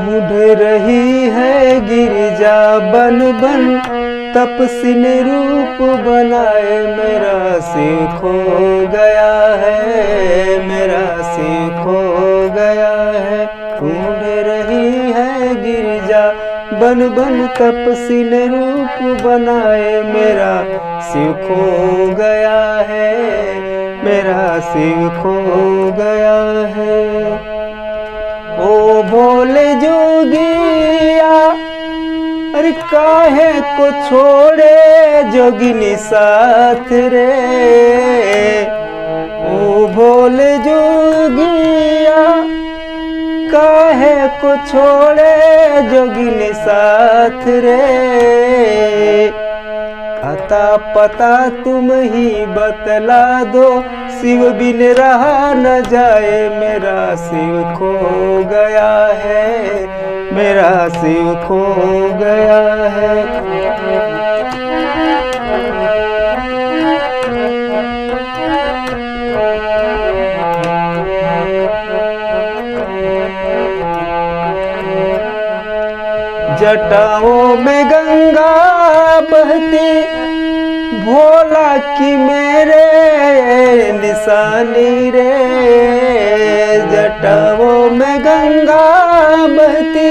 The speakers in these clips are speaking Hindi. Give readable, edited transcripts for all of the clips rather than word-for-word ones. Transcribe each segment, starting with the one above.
ढूंढ रही है गिरिजा बन बन, तपस्विन रूप बनाए मेरा शिव खो गया है, मेरा शिव खो गया है। ढूंढ रही है गिरिजा बन बन, तपस्विन रूप बनाए मेरा शिव खो गया है, मेरा शिव खो गया है। ओ भोले जोगिया, अरे काहे को छोड़े जोगिनी साथ रे। ओ भोले जोगिया, काहे को छोड़े जोगिनी साथ रे। अता पता तुम ही बतला दो, शिव बिन रहा न जाए मेरा शिव खो गया है, मेरा शिव खो गया है। जटाओं में गंगा बहती, भोला की मेरे निशानी रे। जटाओं में गंगा बहती,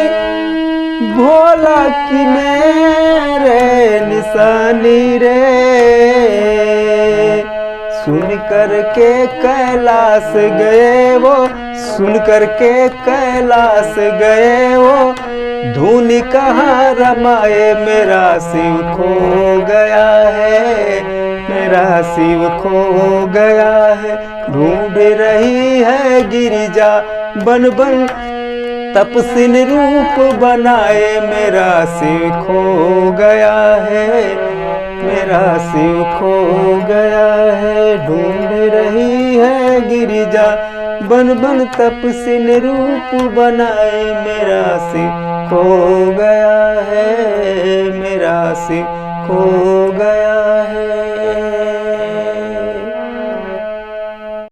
भोला की मेरे निशानी रे। सुन कर के कैलाश गए वो, सुन कर के कैलाश गए वो, धुन कहाँ रमाए मेरा शिव खो गया है, मेरा शिव खो गया है। ढूंढ रही है गिरिजा बन बन, तपस्विन रूप बनाए मेरा शिव खो गया है, मेरा शिव खो गया है। ढूंढ रही है गिरिजा बन बन, तपस्विन रूप बनाए मेरा शिव खो गया है, मेरा शिव खो गया